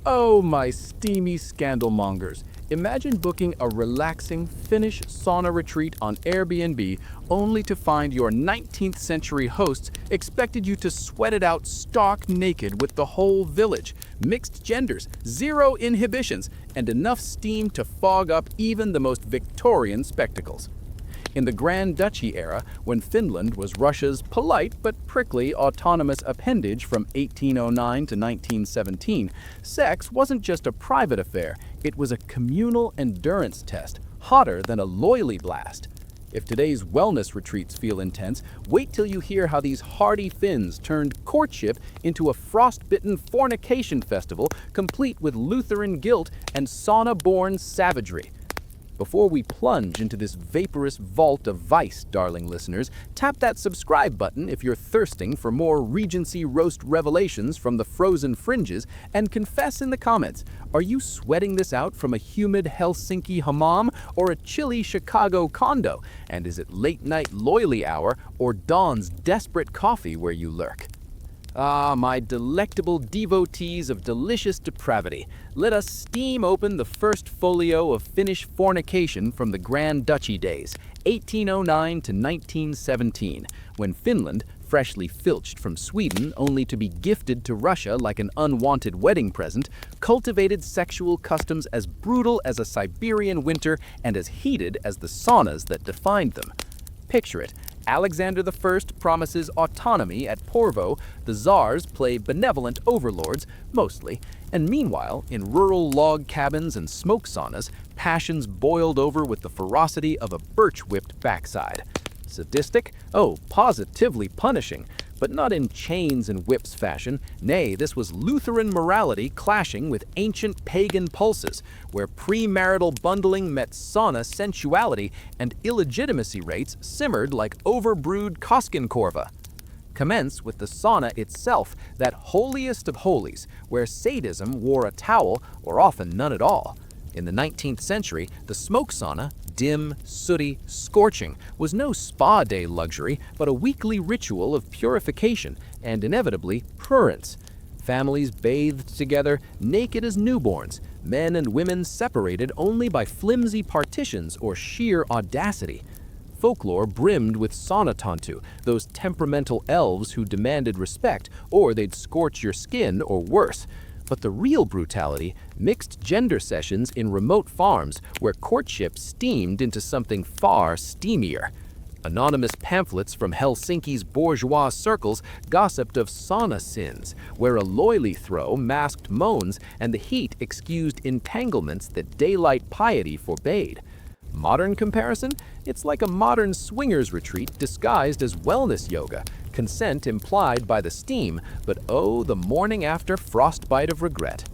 Oh, my steamy scandalmongers. Imagine booking a relaxing Finnish sauna retreat on Airbnb only to find your 19th century hosts expected you to sweat it out stark naked with the whole village, mixed genders, zero inhibitions, and enough steam to fog up even the most Victorian spectacles. In the Grand Duchy era, when Finland was Russia's polite but prickly autonomous appendage from 1809 to 1917, sex wasn't just a private affair, it was a communal endurance test, hotter than a loily blast. If today's wellness retreats feel intense, wait till you hear how these hardy Finns turned courtship into a frostbitten fornication festival complete with Lutheran guilt and sauna-born savagery. Before we plunge into this vaporous vault of vice, darling listeners, tap that subscribe button if you're thirsting for more Regency roast revelations from the frozen fringes, and confess in the comments, are you sweating this out from a humid Helsinki hammam or a chilly Chicago condo? And is it late-night loily hour or dawn's desperate coffee where you lurk? Ah, my delectable devotees of delicious depravity, let us steam open the first folio of Finnish fornication from the Grand Duchy days, 1809 to 1917, when Finland, freshly filched from Sweden only to be gifted to Russia like an unwanted wedding present, cultivated sexual customs as brutal as a Siberian winter and as heated as the saunas that defined them. Picture it. Alexander I promises autonomy at Porvo, the czars play benevolent overlords, mostly, and meanwhile, in rural log cabins and smoke saunas, passions boiled over with the ferocity of a birch-whipped backside. Sadistic? Oh, positively punishing, but not in chains and whips fashion. Nay, this was Lutheran morality clashing with ancient pagan pulses, where premarital bundling met sauna sensuality and illegitimacy rates simmered like overbrewed Koskenkorva. Commence with the sauna itself, that holiest of holies, where sadism wore a towel or often none at all. In the 19th century, the smoke sauna, dim, sooty, scorching, was no spa day luxury, but a weekly ritual of purification and, inevitably, prurence. Families bathed together, naked as newborns, men and women separated only by flimsy partitions or sheer audacity. Folklore brimmed with saunatantu, those temperamental elves who demanded respect, or they'd scorch your skin, or worse. But the real brutality, mixed gender sessions in remote farms where courtship steamed into something far steamier. Anonymous pamphlets from Helsinki's bourgeois circles gossiped of sauna sins, where a loily throw masked moans and the heat excused entanglements that daylight piety forbade. Modern comparison? It's like a modern swingers retreat disguised as wellness yoga, consent implied by the steam, but oh, the morning after frostbite of regret.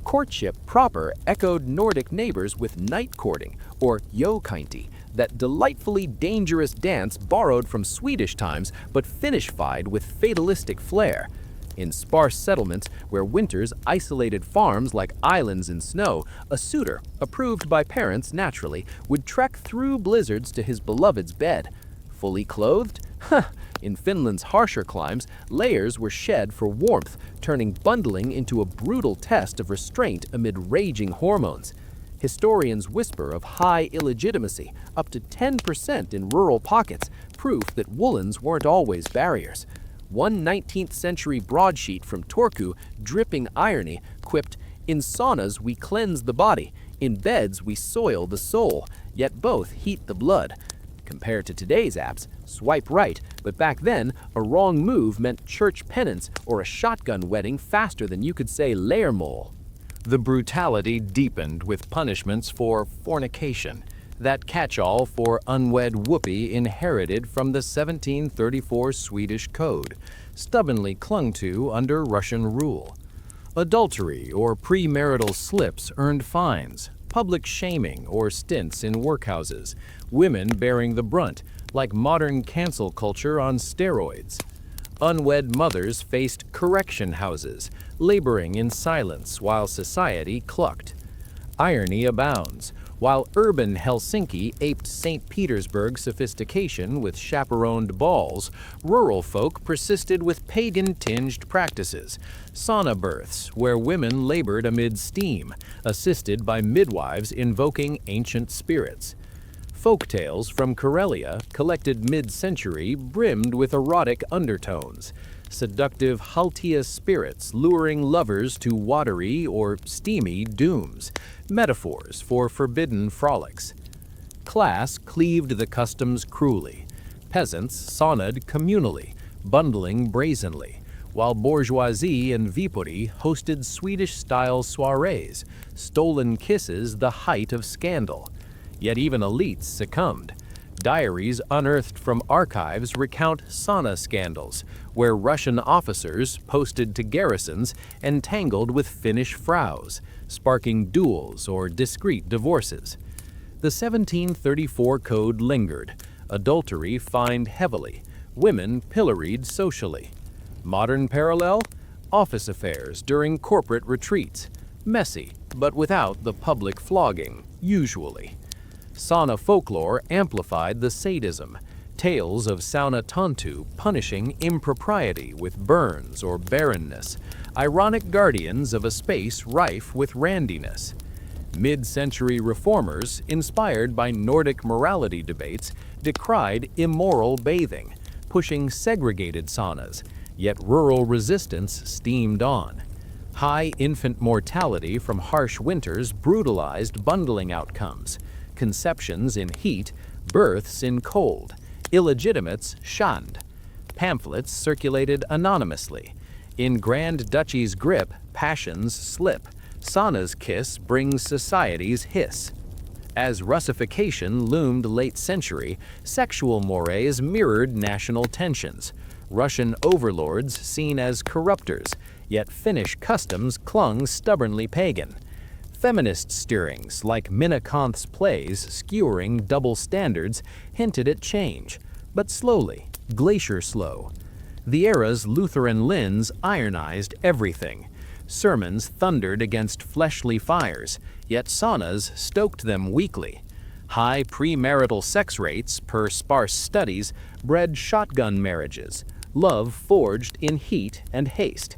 Courtship proper echoed Nordic neighbors with night courting, or jokainti, that delightfully dangerous dance borrowed from Swedish times but Finnish-fied with fatalistic flair. In sparse settlements where winters isolated farms like islands in snow, a suitor, approved by parents naturally, would trek through blizzards to his beloved's bed. Fully clothed? In Finland's harsher climes, layers were shed for warmth, turning bundling into a brutal test of restraint amid raging hormones. Historians whisper of high illegitimacy, up to 10% in rural pockets, proof that woolens weren't always barriers. One 19th century broadsheet from Turku, dripping irony, quipped, "In saunas we cleanse the body, in beds we soil the soul, yet both heat the blood." Compared to today's apps, swipe right, but back then, a wrong move meant church penance or a shotgun wedding faster than you could say leiermol. The brutality deepened with punishments for fornication, that catch-all for unwed whoopee inherited from the 1734 Swedish Code, stubbornly clung to under Russian rule. Adultery or premarital slips earned fines, public shaming or stints in workhouses, women bearing the brunt, like modern cancel culture on steroids. Unwed mothers faced correction houses, laboring in silence while society clucked. Irony abounds. While urban Helsinki aped St. Petersburg sophistication with chaperoned balls, rural folk persisted with pagan-tinged practices, sauna births, where women labored amid steam, assisted by midwives invoking ancient spirits. Folk tales from Karelia, collected mid-century, brimmed with erotic undertones, seductive Haltia spirits luring lovers to watery or steamy dooms, metaphors for forbidden frolics. Class cleaved the customs cruelly. Peasants saunaed communally, bundling brazenly, while bourgeoisie and Viipuri hosted Swedish-style soirees, stolen kisses the height of scandal. Yet even elites succumbed. Diaries unearthed from archives recount sauna scandals, where Russian officers, posted to garrisons, entangled with Finnish fraus, sparking duels or discreet divorces. The 1734 code lingered. Adultery fined heavily. Women pilloried socially. Modern parallel? Office affairs during corporate retreats. Messy, but without the public flogging, usually. Sauna folklore amplified the sadism. Tales of sauna tantu punishing impropriety with burns or barrenness, ironic guardians of a space rife with randiness. Mid-century reformers, inspired by Nordic morality debates, decried immoral bathing, pushing segregated saunas, yet rural resistance steamed on. High infant mortality from harsh winters brutalized bundling outcomes. Conceptions in heat, births in cold, illegitimates shunned. Pamphlets circulated anonymously. In Grand Duchy's grip, passions slip. Sauna's kiss brings society's hiss. As Russification loomed late century, sexual mores mirrored national tensions. Russian overlords seen as corruptors, yet Finnish customs clung stubbornly pagan. Feminist stirrings, like Minna Kanth's plays skewering double standards, hinted at change, but slowly, glacier slow. The era's Lutheran lens ironized everything. Sermons thundered against fleshly fires, yet saunas stoked them weekly. High premarital sex rates, per sparse studies, bred shotgun marriages, love forged in heat and haste.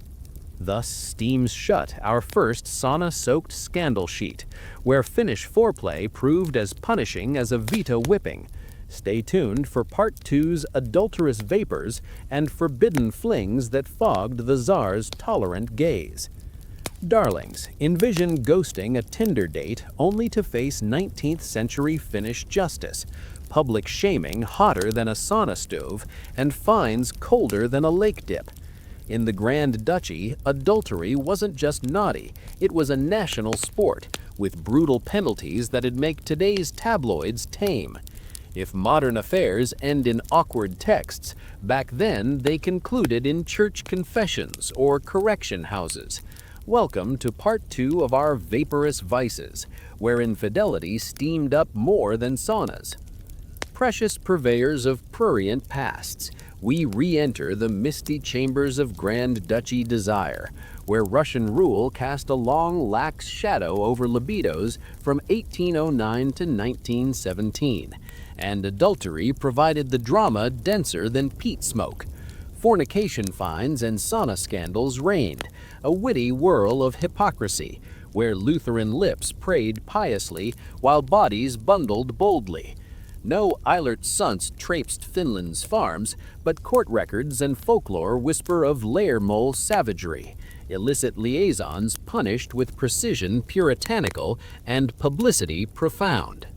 Thus steams shut our first sauna-soaked scandal sheet, where Finnish foreplay proved as punishing as a Vita whipping. Stay tuned for Part 2's adulterous vapors and forbidden flings that fogged the Tsar's tolerant gaze. Darlings, envision ghosting a Tinder date only to face 19th century Finnish justice, public shaming hotter than a sauna stove, and fines colder than a lake dip. In the Grand Duchy, adultery wasn't just naughty, it was a national sport, with brutal penalties that'd make today's tabloids tame. If modern affairs end in awkward texts, back then they concluded in church confessions or correction houses. Welcome to Part 2 of our Vaporous Vices, where infidelity steamed up more than saunas. Precious purveyors of prurient pasts, we re-enter the misty chambers of Grand Duchy desire, where Russian rule cast a long, lax shadow over libidos from 1809 to 1917, and adultery provided the drama denser than peat smoke. Fornication fines and sauna scandals reigned, a witty whirl of hypocrisy, where Lutheran lips prayed piously while bodies bundled boldly. No Eilert Sunts traipsed Finland's farms, but court records and folklore whisper of layer-mole savagery, illicit liaisons punished with precision puritanical and publicity profound.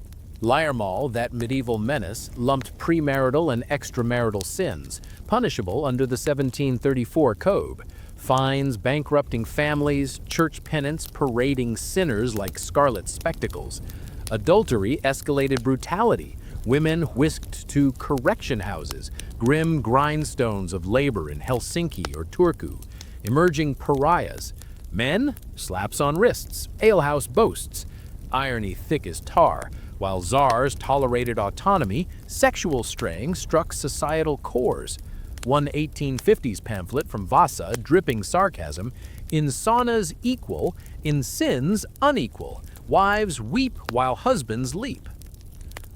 Liarmal, that medieval menace, lumped premarital and extramarital sins, punishable under the 1734 Code. Fines bankrupting families, church penance parading sinners like scarlet spectacles. Adultery escalated brutality, women whisked to correction houses, grim grindstones of labor in Helsinki or Turku, emerging pariahs. Men, slaps on wrists, alehouse boasts, irony thick as tar. While czars tolerated autonomy, sexual straying struck societal cores. One 1850s pamphlet from Vasa, dripping sarcasm, In saunas equal, in sins unequal. Wives weep while husbands leap.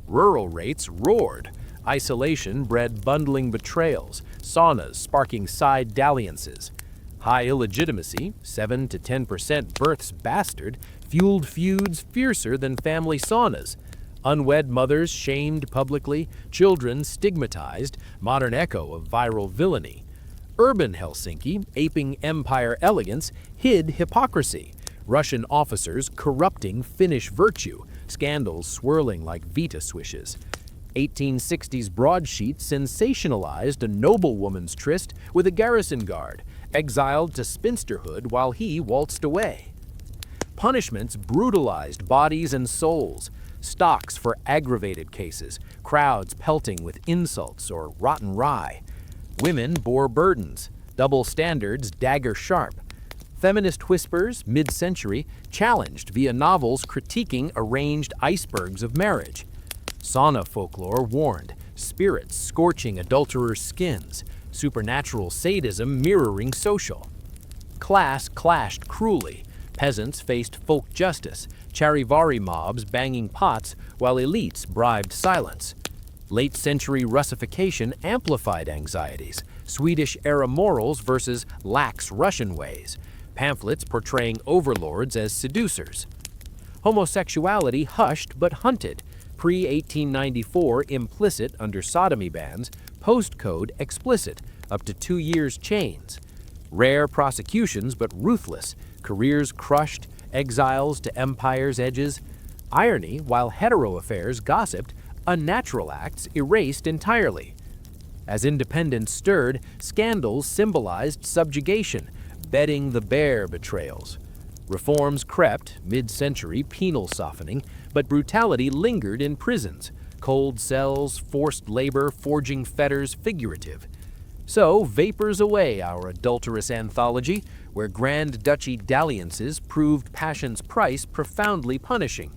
Rural rates roared. Isolation bred bundling betrayals, saunas sparking side dalliances. High illegitimacy, 7 to 10% births bastard, fueled feuds fiercer than family saunas. Unwed mothers shamed publicly, children stigmatized, modern echo of viral villainy. Urban Helsinki, aping empire elegance, hid hypocrisy. Russian officers corrupting Finnish virtue, scandals swirling like Vita swishes. 1860s broadsheet sensationalized a noblewoman's tryst with a garrison guard, exiled to spinsterhood while he waltzed away. Punishments brutalized bodies and souls, stocks for aggravated cases, crowds pelting with insults or rotten rye. Women bore burdens, double standards dagger sharp. Feminist whispers, mid-century, challenged via novels critiquing arranged icebergs of marriage. Sauna folklore warned, spirits scorching adulterers' skins, supernatural sadism mirroring social. Class clashed cruelly. Peasants faced folk justice, charivari mobs banging pots while elites bribed silence. Late-century Russification amplified anxieties, Swedish-era morals versus lax Russian ways, pamphlets portraying overlords as seducers. Homosexuality hushed but hunted, pre-1894 implicit under sodomy bans, post-code explicit, up to 2 years chains. Rare prosecutions but ruthless, careers crushed, exiles to empire's edges. Irony, while hetero affairs gossiped, unnatural acts erased entirely. As independence stirred, scandals symbolized subjugation, bedding the bear betrayals. Reforms crept, mid-century penal softening, but brutality lingered in prisons, cold cells, forced labor, forging fetters figurative. So vapors away our adulterous anthology, where Grand Duchy dalliances proved passion's price profoundly punishing.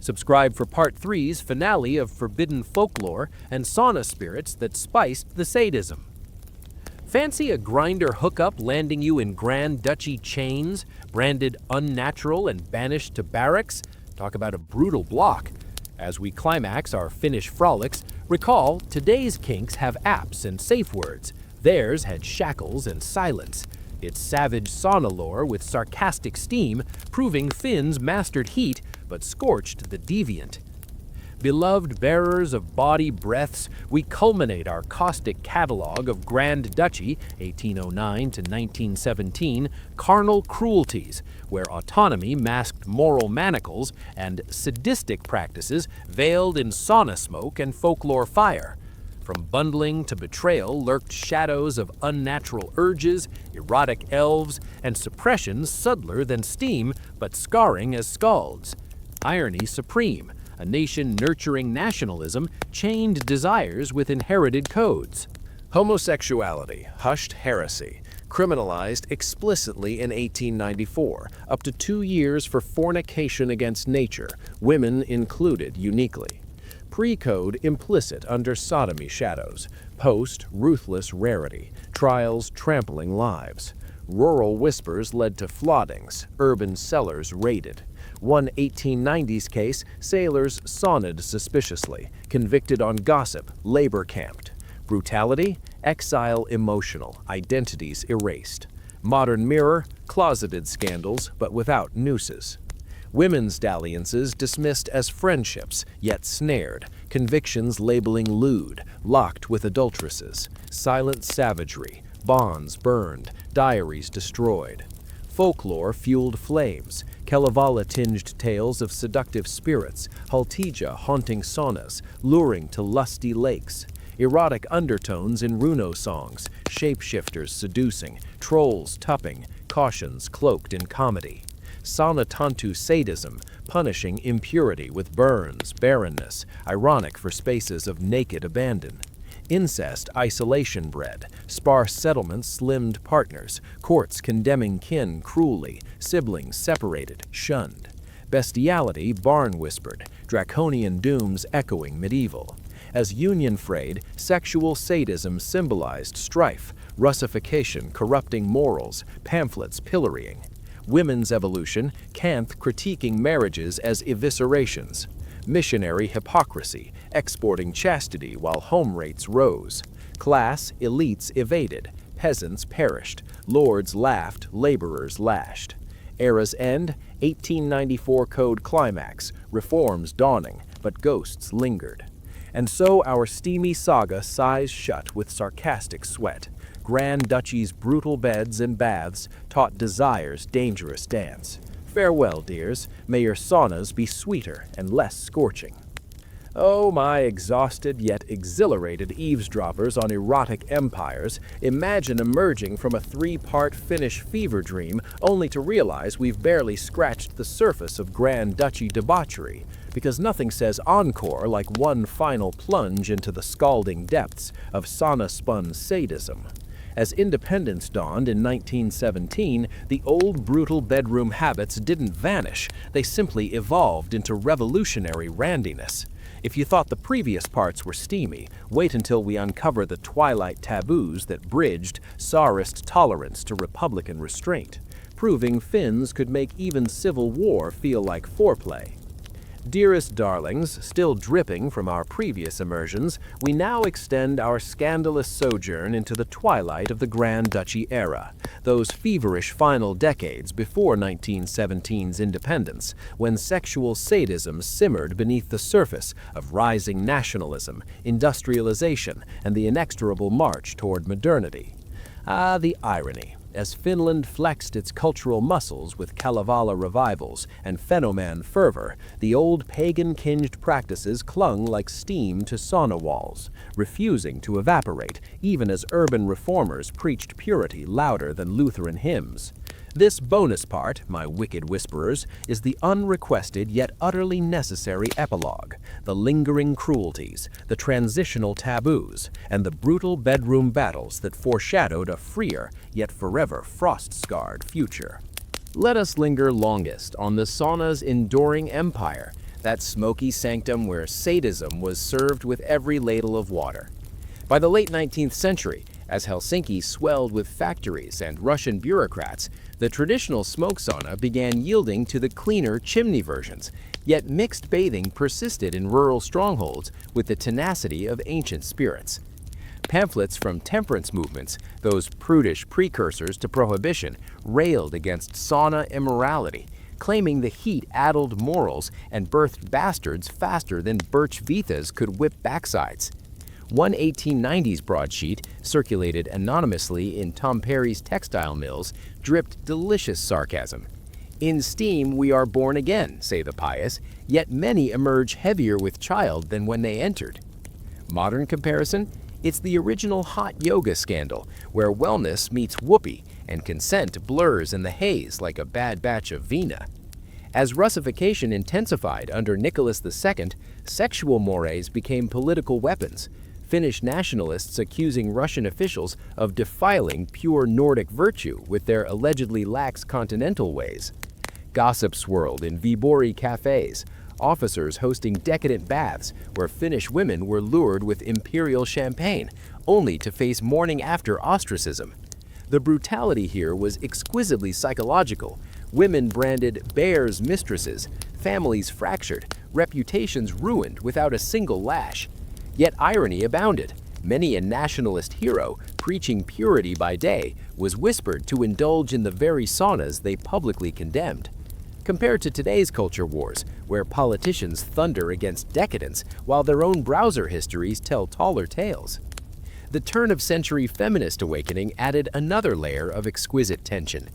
Subscribe for Part 3's finale of forbidden folklore and sauna spirits that spiced the sadism. Fancy a grinder hookup landing you in Grand Duchy chains, branded unnatural and banished to barracks? Talk about a brutal block. As we climax our Finnish frolics, recall today's kinks have apps and safe words. Theirs had shackles and silence. It's savage sauna lore with sarcastic steam, proving Finns mastered heat but scorched the deviant. Beloved bearers of bawdy breaths, we culminate our caustic catalog of Grand Duchy, 1809 to 1917, carnal cruelties, where autonomy masked moral manacles and sadistic practices veiled in sauna smoke and folklore fire. From bundling to betrayal lurked shadows of unnatural urges, erotic elves, and suppressions subtler than steam but scarring as scalds. Irony supreme, a nation nurturing nationalism chained desires with inherited codes. Homosexuality, hushed heresy, criminalized explicitly in 1894, up to 2 years for fornication against nature, women included uniquely. Pre-code implicit under sodomy shadows, post ruthless rarity, trials trampling lives. Rural whispers led to floodings, urban cellars raided. One 1890s case, sailors sauned suspiciously, convicted on gossip, labor camped. Brutality, exile emotional, identities erased. Modern mirror, closeted scandals, but without nooses. Women's dalliances dismissed as friendships, yet snared, convictions labeling lewd, locked with adulteresses. Silent savagery, bonds burned, diaries destroyed. Folklore fueled flames, Kalevala-tinged tales of seductive spirits, Haltija haunting saunas, luring to lusty lakes. Erotic undertones in runo songs, shapeshifters seducing, trolls tupping, cautions cloaked in comedy. Saunatantu sadism, punishing impurity with burns, barrenness, ironic for spaces of naked abandon. Incest isolation bred, sparse settlements slimmed partners, courts condemning kin cruelly, siblings separated, shunned. Bestiality barn whispered, draconian dooms echoing medieval. As union frayed, sexual sadism symbolized strife, Russification corrupting morals, pamphlets pillorying. Women's evolution, Kant critiquing marriages as eviscerations. Missionary hypocrisy, exporting chastity while home rates rose. Class, elites evaded, peasants perished, lords laughed, laborers lashed. Era's end, 1894 Code climax, reforms dawning, but ghosts lingered. And so our steamy saga sighs shut with sarcastic sweat. Grand Duchy's brutal beds and baths taught desire's dangerous dance. Farewell, dears, may your saunas be sweeter and less scorching. Oh, my exhausted yet exhilarated eavesdroppers on erotic empires, imagine emerging from a 3-part Finnish fever dream only to realize we've barely scratched the surface of Grand Duchy debauchery, because nothing says encore like one final plunge into the scalding depths of sauna-spun sadism. As independence dawned in 1917, the old brutal bedroom habits didn't vanish, they simply evolved into revolutionary randiness. If you thought the previous parts were steamy, wait until we uncover the twilight taboos that bridged Tsarist tolerance to Republican restraint, proving Finns could make even civil war feel like foreplay. Dearest darlings, still dripping from our previous immersions, we now extend our scandalous sojourn into the twilight of the Grand Duchy era, those feverish final decades before 1917's independence, when sexual sadism simmered beneath the surface of rising nationalism, industrialization, and the inexorable march toward modernity. Ah, the irony. As Finland flexed its cultural muscles with Kalevala revivals and Fennoman fervor, the old pagan-kinged practices clung like steam to sauna walls, refusing to evaporate even as urban reformers preached purity louder than Lutheran hymns. This bonus part, my wicked whisperers, is the unrequested yet utterly necessary epilogue, the lingering cruelties, the transitional taboos, and the brutal bedroom battles that foreshadowed a freer yet forever frost-scarred future. Let us linger longest on the sauna's enduring empire, that smoky sanctum where sadism was served with every ladle of water. By the late 19th century, as Helsinki swelled with factories and Russian bureaucrats, the traditional smoke sauna began yielding to the cleaner chimney versions, yet mixed bathing persisted in rural strongholds with the tenacity of ancient spirits. Pamphlets from temperance movements, those prudish precursors to prohibition, railed against sauna immorality, claiming the heat addled morals and birthed bastards faster than birch vithas could whip backsides. One 1890s broadsheet, circulated anonymously in Tom Perry's textile mills, dripped delicious sarcasm. In steam we are born again, say the pious, yet many emerge heavier with child than when they entered. Modern comparison? It's the original hot yoga scandal, where wellness meets whoopee and consent blurs in the haze like a bad batch of vina. As Russification intensified under Nicholas II, sexual mores became political weapons, Finnish nationalists accusing Russian officials of defiling pure Nordic virtue with their allegedly lax continental ways. Gossip swirled in Viborg cafes, officers hosting decadent baths where Finnish women were lured with imperial champagne, only to face morning-after ostracism. The brutality here was exquisitely psychological. Women branded bears mistresses, families fractured, reputations ruined without a single lash. Yet irony abounded. Many a nationalist hero, preaching purity by day, was whispered to indulge in the very saunas they publicly condemned. Compared to today's culture wars, where politicians thunder against decadence while their own browser histories tell taller tales. The turn-of-century feminist awakening added another layer of exquisite tension.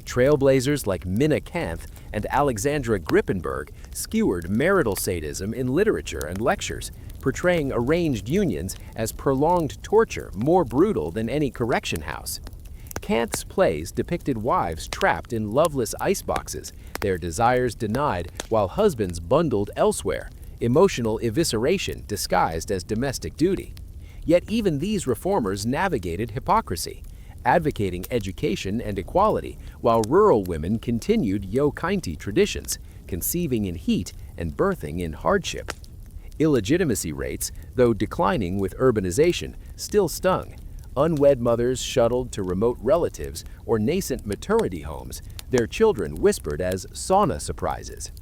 Trailblazers like Minna Canth and Alexandra Grippenberg skewered marital sadism in literature and lectures, portraying arranged unions as prolonged torture more brutal than any correction house. Kant's plays depicted wives trapped in loveless iceboxes, their desires denied while husbands bundled elsewhere, emotional evisceration disguised as domestic duty. Yet even these reformers navigated hypocrisy, advocating education and equality, while rural women continued yokainti traditions, conceiving in heat and birthing in hardship. Illegitimacy rates, though declining with urbanization, still stung. unwed mothers shuttled to remote relatives or nascent maternity homes, their children whispered as sauna surprises.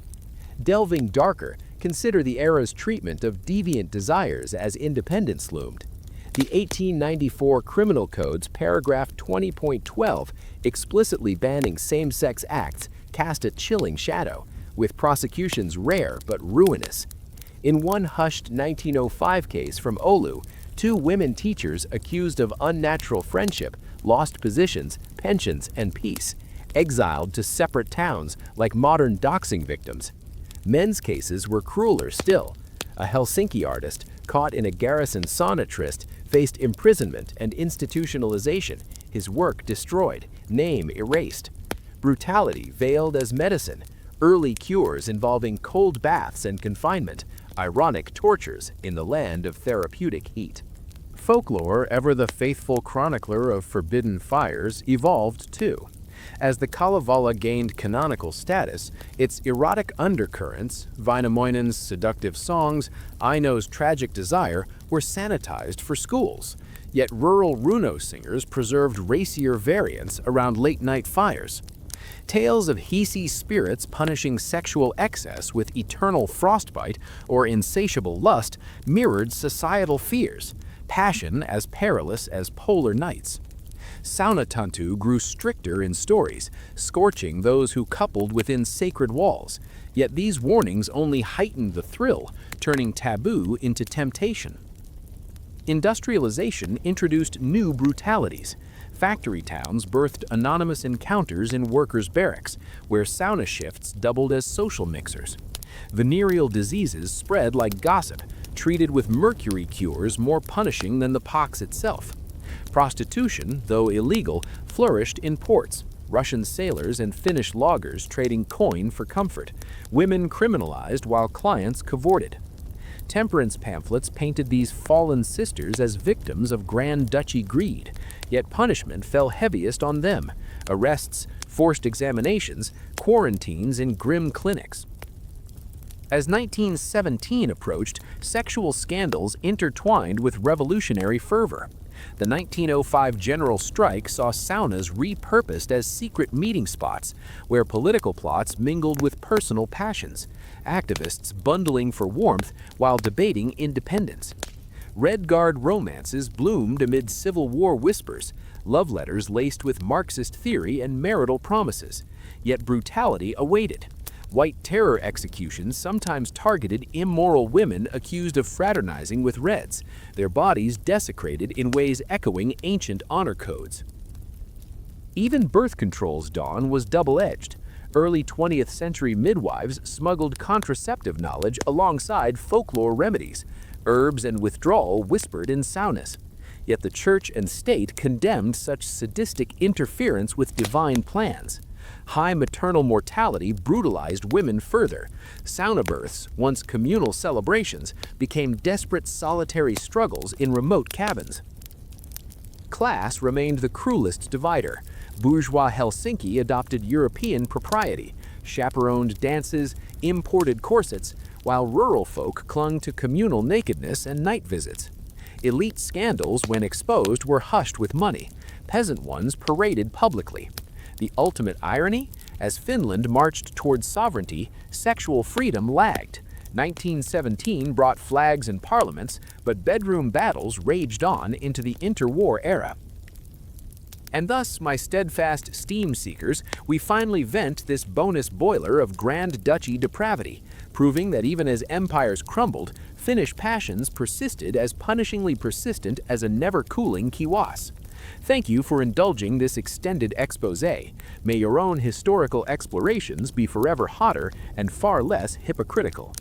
Delving darker, consider the era's treatment of deviant desires as independence loomed. The 1894 Criminal Code's paragraph 20.12, explicitly banning same-sex acts, cast a chilling shadow, with prosecutions rare but ruinous. In one hushed 1905 case from Oulu, 2 women teachers accused of unnatural friendship lost positions, pensions, and peace, exiled to separate towns like modern doxing victims. Men's cases were crueler still. A Helsinki artist, caught in a garrison sauna tryst, faced imprisonment and institutionalization, his work destroyed, name erased. Brutality veiled as medicine, early cures involving cold baths and confinement, ironic tortures in the land of therapeutic heat. Folklore, ever the faithful chronicler of forbidden fires, evolved too. As the Kalevala gained canonical status, its erotic undercurrents, Vainamoinen's seductive songs, Aino's tragic desire, were sanitized for schools. Yet rural Runo singers preserved racier variants around late-night fires. Tales of Hisi spirits punishing sexual excess with eternal frostbite or insatiable lust mirrored societal fears, passion as perilous as polar nights. Saunatantu grew stricter in stories, scorching those who coupled within sacred walls, yet these warnings only heightened the thrill, turning taboo into temptation. Industrialization introduced new brutalities. Factory towns birthed anonymous encounters in workers' barracks, where sauna shifts doubled as social mixers. Venereal diseases spread like gossip, treated with mercury cures more punishing than the pox itself. Prostitution, though illegal, flourished in ports, Russian sailors and Finnish loggers trading coin for comfort, women criminalized while clients cavorted. Temperance pamphlets painted these fallen sisters as victims of Grand Duchy greed, yet punishment fell heaviest on them: arrests, forced examinations, quarantines in grim clinics. As 1917 approached, sexual scandals intertwined with revolutionary fervor. The 1905 general strike saw saunas repurposed as secret meeting spots, where political plots mingled with personal passions, activists bundling for warmth while debating independence. Red Guard romances bloomed amid Civil War whispers, love letters laced with Marxist theory and marital promises. Yet brutality awaited. White terror executions sometimes targeted immoral women accused of fraternizing with Reds, their bodies desecrated in ways echoing ancient honor codes. Even birth control's dawn was double-edged. Early 20th century midwives smuggled contraceptive knowledge alongside folklore remedies, herbs and withdrawal whispered in saunas. Yet the church and state condemned such sadistic interference with divine plans. High maternal mortality brutalized women further. Sauna births, once communal celebrations, became desperate solitary struggles in remote cabins. Class remained the cruelest divider. Bourgeois Helsinki adopted European propriety, chaperoned dances, imported corsets, while rural folk clung to communal nakedness and night visits. Elite scandals, when exposed, were hushed with money. Peasant ones paraded publicly. The ultimate irony? As Finland marched towards sovereignty, sexual freedom lagged. 1917 brought flags and parliaments, but bedroom battles raged on into the interwar era. And thus, my steadfast steam seekers, we finally vent this bonus boiler of Grand Duchy depravity, proving that even as empires crumbled, Finnish passions persisted as punishingly persistent as a never-cooling kiwas. Thank you for indulging this extended exposé. May your own historical explorations be forever hotter and far less hypocritical.